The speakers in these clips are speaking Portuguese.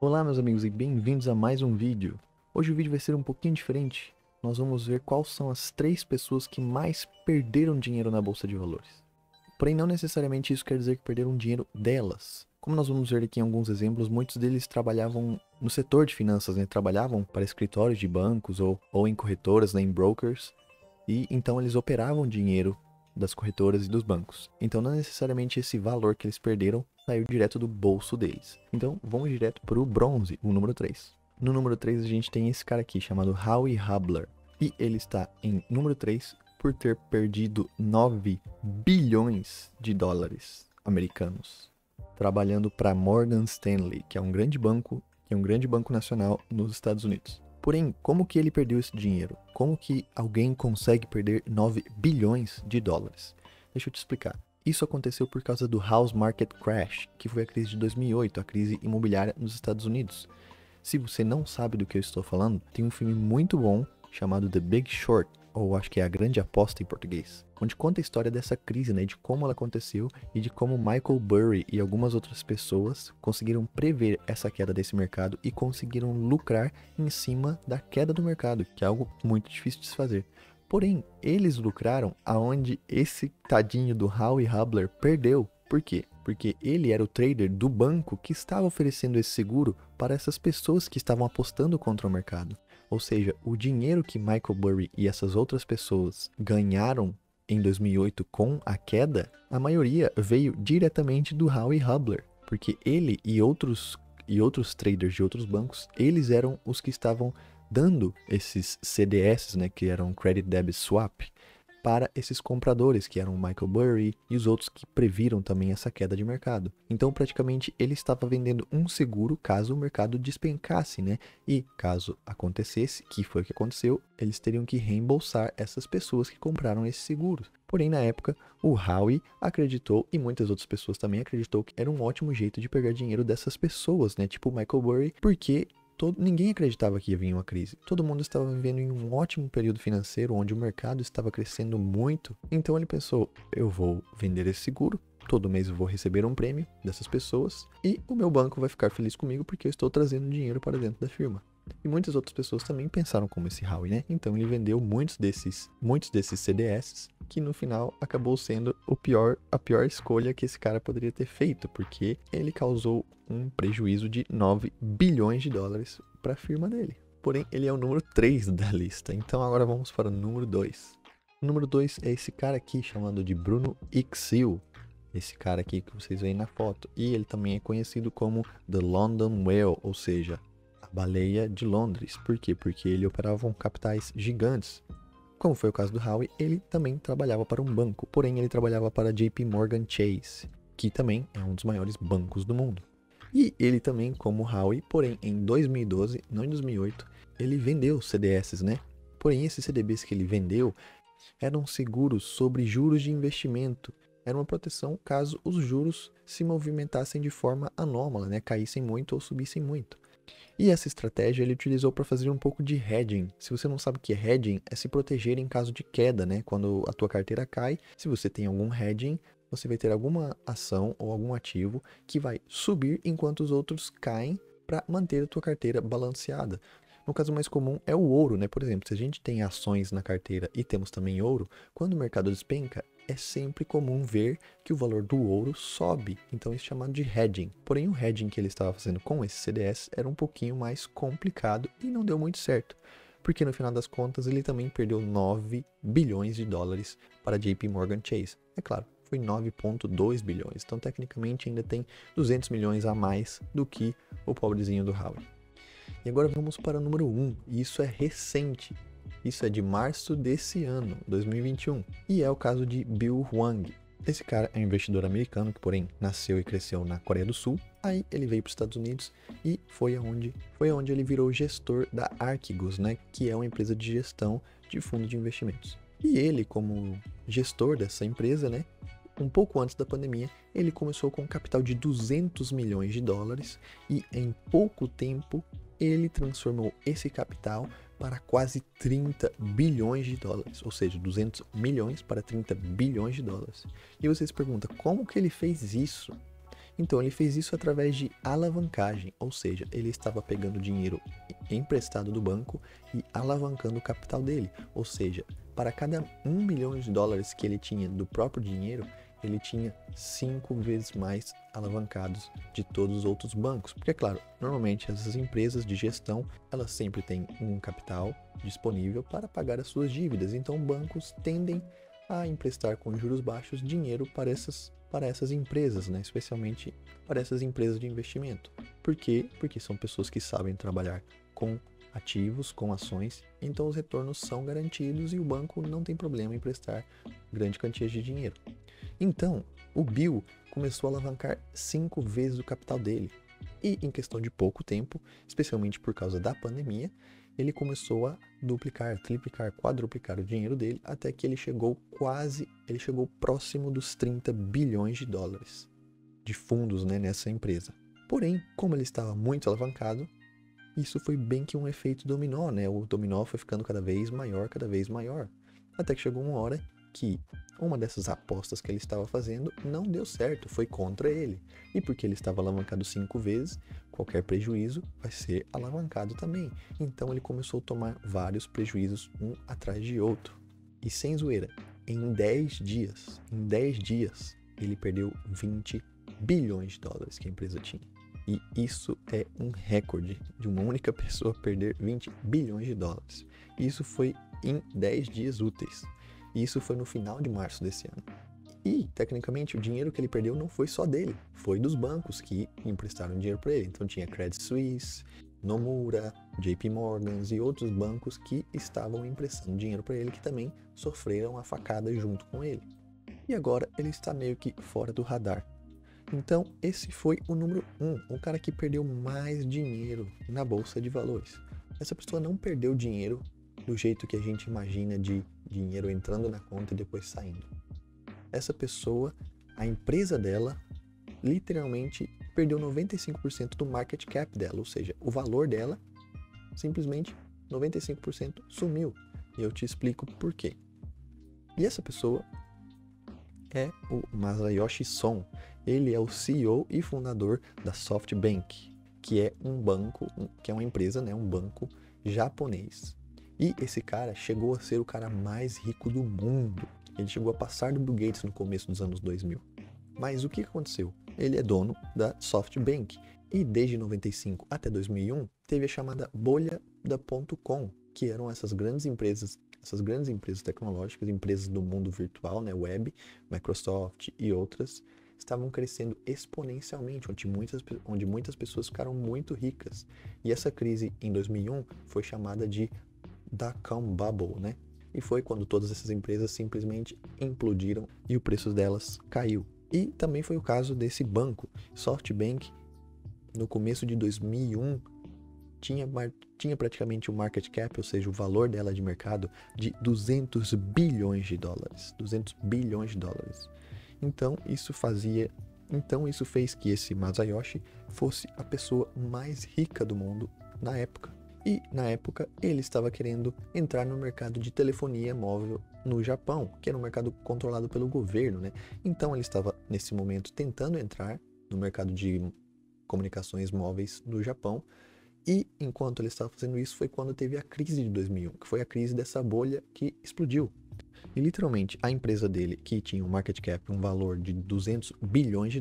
Olá meus amigos e bem-vindos a mais um vídeo. Hoje o vídeo vai ser um pouquinho diferente. Nós vamos ver quais são as 3 pessoas que mais perderam dinheiro na Bolsa de Valores. Porém, não necessariamente isso quer dizer que perderam dinheiro delas. Como nós vamos ver aqui em alguns exemplos, muitos deles trabalhavam no setor de finanças, né? Trabalhavam para escritórios de bancos ou em corretoras, né? Em brokers. E então eles operavam dinheiro das corretoras e dos bancos. Então não necessariamente esse valor que eles perderam saiu direto do bolso deles. Então vamos direto para o bronze, o número 3. No número 3 a gente tem esse cara aqui chamado Howie Hubler. E ele está em número 3 por ter perdido 9 bilhões de dólares americanos. Trabalhando para Morgan Stanley, que é um grande banco nacional nos Estados Unidos. Porém, como que ele perdeu esse dinheiro? Como que alguém consegue perder 9 bilhões de dólares? Deixa eu te explicar. Isso aconteceu por causa do House Market Crash, que foi a crise de 2008, a crise imobiliária nos Estados Unidos. Se você não sabe do que eu estou falando, tem um filme muito bom chamado The Big Short, ou acho que é A Grande Aposta em português, onde conta a história dessa crise, né, de como ela aconteceu e de como Michael Burry e algumas outras pessoas conseguiram prever essa queda desse mercado e conseguiram lucrar em cima da queda do mercado, que é algo muito difícil de se fazer. Porém, eles lucraram aonde esse tadinho do Howie Hubler perdeu. Por quê? Porque ele era o trader do banco que estava oferecendo esse seguro para essas pessoas que estavam apostando contra o mercado. Ou seja, o dinheiro que Michael Burry e essas outras pessoas ganharam em 2008 com a queda, a maioria veio diretamente do Howie Hubler, porque ele e outros traders de outros bancos, eles eram os que estavam dando esses CDS, né, que eram Credit Debit Swap, para esses compradores, que eram o Michael Burry e os outros que previram também essa queda de mercado. Então, praticamente, ele estava vendendo um seguro caso o mercado despencasse, né? E caso acontecesse, que foi o que aconteceu, eles teriam que reembolsar essas pessoas que compraram esses seguros. Porém, na época, o Howie acreditou, e muitas outras pessoas também acreditou, que era um ótimo jeito de pegar dinheiro dessas pessoas, né? Tipo o Michael Burry, porque ninguém acreditava que ia vir uma crise. Todo mundo estava vivendo em um ótimo período financeiro, onde o mercado estava crescendo muito. Então ele pensou, eu vou vender esse seguro, todo mês eu vou receber um prêmio dessas pessoas, e o meu banco vai ficar feliz comigo porque eu estou trazendo dinheiro para dentro da firma. E muitas outras pessoas também pensaram como esse Howie, né? Então ele vendeu muitos desses CDS, que no final acabou sendo a pior escolha que esse cara poderia ter feito, porque ele causou um prejuízo de 9 bilhões de dólares para a firma dele. Porém, ele é o número 3 da lista, então agora vamos para o número 2. O número 2 é esse cara aqui, chamado de Bruno Ixill. Esse cara aqui que vocês veem na foto. E ele também é conhecido como The London Whale, ou seja, a baleia de Londres. Por quê? Porque ele operava capitais gigantes. Como foi o caso do Howie, ele também trabalhava para um banco, porém ele trabalhava para JP Morgan Chase, que também é um dos maiores bancos do mundo. E ele também, como Howie, porém em 2012, não em 2008, ele vendeu CDS, né? Porém esses CDBs que ele vendeu eram seguros sobre juros de investimento. Era uma proteção caso os juros se movimentassem de forma anômala, né? Caíssem muito ou subissem muito. E essa estratégia ele utilizou para fazer um pouco de hedging. Se você não sabe o que é hedging, é se proteger em caso de queda, né? Quando a tua carteira cai, se você tem algum hedging, você vai ter alguma ação ou algum ativo que vai subir enquanto os outros caem para manter a tua carteira balanceada. No caso mais comum é o ouro, né? Por exemplo, se a gente tem ações na carteira e temos também ouro, quando o mercado despenca, é sempre comum ver que o valor do ouro sobe, então isso é chamado de hedging. Porém, o hedging que ele estava fazendo com esse CDS era um pouquinho mais complicado e não deu muito certo, porque no final das contas ele também perdeu 9 bilhões de dólares para JP Morgan Chase. É claro, foi 9,2 bilhões, então tecnicamente ainda tem 200 milhões a mais do que o pobrezinho do Howie. E agora vamos para o número 1, e isso é recente. Isso é de março desse ano, 2021, e é o caso de Bill Hwang. Esse cara é um investidor americano que, porém, nasceu e cresceu na Coreia do Sul. Aí ele veio para os Estados Unidos e foi aonde ele virou gestor da Archegos, né, que é uma empresa de gestão de fundos de investimentos. E ele, como gestor dessa empresa, né, um pouco antes da pandemia, ele começou com um capital de 200 milhões de dólares e em pouco tempo ele transformou esse capital para quase 30 bilhões de dólares, ou seja, 200 milhões para 30 bilhões de dólares. E você se pergunta, como que ele fez isso? Então ele fez isso através de alavancagem, ou seja, ele estava pegando dinheiro emprestado do banco e alavancando o capital dele. Ou seja, para cada $1 milhão que ele tinha do próprio dinheiro, ele tinha 5 vezes mais alavancados de todos os outros bancos. Porque, claro, normalmente essas empresas de gestão, elas sempre têm um capital disponível para pagar as suas dívidas. Então, bancos tendem a emprestar com juros baixos dinheiro para essas empresas, né? Especialmente para essas empresas de investimento. Por quê? Porque são pessoas que sabem trabalhar com ativos, com ações, então os retornos são garantidos e o banco não tem problema em emprestar grande quantia de dinheiro. Então, o Bill começou a alavancar 5 vezes o capital dele. E em questão de pouco tempo, especialmente por causa da pandemia, ele começou a duplicar, triplicar, quadruplicar o dinheiro dele até que ele chegou próximo dos $30 bilhões de fundos, né, nessa empresa. Porém, como ele estava muito alavancado, isso foi bem que um efeito dominó, né? O dominó foi ficando cada vez maior, até que chegou uma hora que uma dessas apostas que ele estava fazendo não deu certo, foi contra ele. E porque ele estava alavancado 5 vezes, qualquer prejuízo vai ser alavancado também. Então ele começou a tomar vários prejuízos um atrás de outro. E sem zoeira, em 10 dias, ele perdeu $20 bilhões que a empresa tinha. E isso é um recorde de uma única pessoa perder $20 bilhões. E isso foi em 10 dias úteis. E isso foi no final de março desse ano. E, tecnicamente, o dinheiro que ele perdeu não foi só dele, foi dos bancos que emprestaram dinheiro para ele. Então tinha Credit Suisse, Nomura, JP Morgan e outros bancos que estavam emprestando dinheiro para ele, que também sofreram a facada junto com ele. E agora ele está meio que fora do radar. Então, esse foi o número 1, o cara que perdeu mais dinheiro na bolsa de valores. Essa pessoa não perdeu dinheiro do jeito que a gente imagina, de dinheiro entrando na conta e depois saindo. Essa pessoa, a empresa dela, literalmente perdeu 95% do market cap dela, ou seja, o valor dela, simplesmente 95% sumiu. E eu te explico por quê. E essa pessoa é o Masayoshi Son. Ele é o CEO e fundador da SoftBank, que é um banco, que é uma empresa, né, um banco japonês. E esse cara chegou a ser o cara mais rico do mundo. Ele chegou a passar do Bill Gates no começo dos anos 2000. Mas o que aconteceu? Ele é dono da SoftBank e desde 95 até 2001 teve a chamada bolha da .com, que eram essas grandes empresas tecnológicas, empresas do mundo virtual, né, web, Microsoft e outras, estavam crescendo exponencialmente, onde muitas pessoas ficaram muito ricas. E essa crise em 2001 foi chamada de dot-com bubble, né? E foi quando todas essas empresas simplesmente implodiram e o preço delas caiu. E também foi o caso desse banco, SoftBank, no começo de 2001, tinha praticamente um market cap, ou seja, o valor dela de mercado, de $200 bilhões. 200 bilhões de dólares. Então isso fez que esse Masayoshi fosse a pessoa mais rica do mundo na época. E, na época, ele estava querendo entrar no mercado de telefonia móvel no Japão, que era um mercado controlado pelo governo, né? Então, ele estava, nesse momento, tentando entrar no mercado de comunicações móveis no Japão. E, enquanto ele estava fazendo isso, foi quando teve a crise de 2001, que foi a crise dessa bolha que explodiu. E, literalmente, a empresa dele, que tinha um market cap, um valor de $200 bilhões,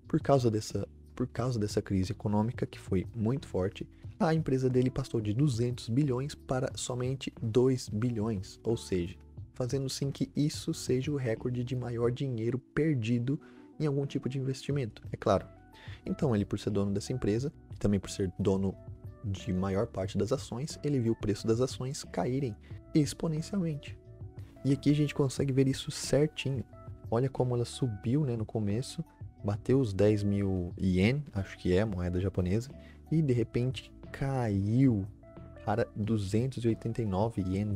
por causa dessa crise econômica, que foi muito forte, a empresa dele passou de 200 bilhões para somente 2 bilhões, ou seja, fazendo sim que isso seja o recorde de maior dinheiro perdido em algum tipo de investimento, é claro. Então ele, por ser dono dessa empresa, e também por ser dono de maior parte das ações, ele viu o preço das ações caírem exponencialmente. E aqui a gente consegue ver isso certinho. Olha como ela subiu, né, no começo, bateu os 10 mil ien, acho que é a moeda japonesa, e de repente caiu para 289 ien,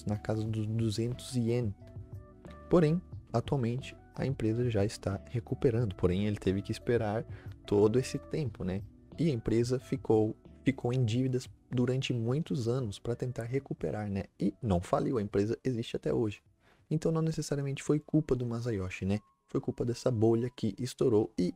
na casa dos 200 ien. Porém, atualmente a empresa já está recuperando, porém ele teve que esperar todo esse tempo, né? E a empresa ficou em dívidas durante muitos anos para tentar recuperar, né? E não faliu, a empresa existe até hoje. Então não necessariamente foi culpa do Masayoshi, né? foi culpa dessa bolha que estourou e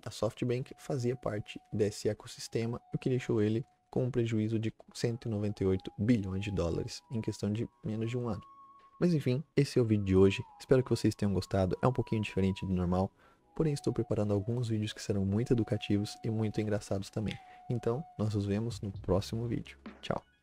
a SoftBank fazia parte desse ecossistema, o que deixou ele com um prejuízo de 198 bilhões de dólares em questão de menos de um ano. Mas enfim, esse é o vídeo de hoje. Espero que vocês tenham gostado. É um pouquinho diferente do normal, porém estou preparando alguns vídeos que serão muito educativos e muito engraçados também. Então, nós nos vemos no próximo vídeo. Tchau!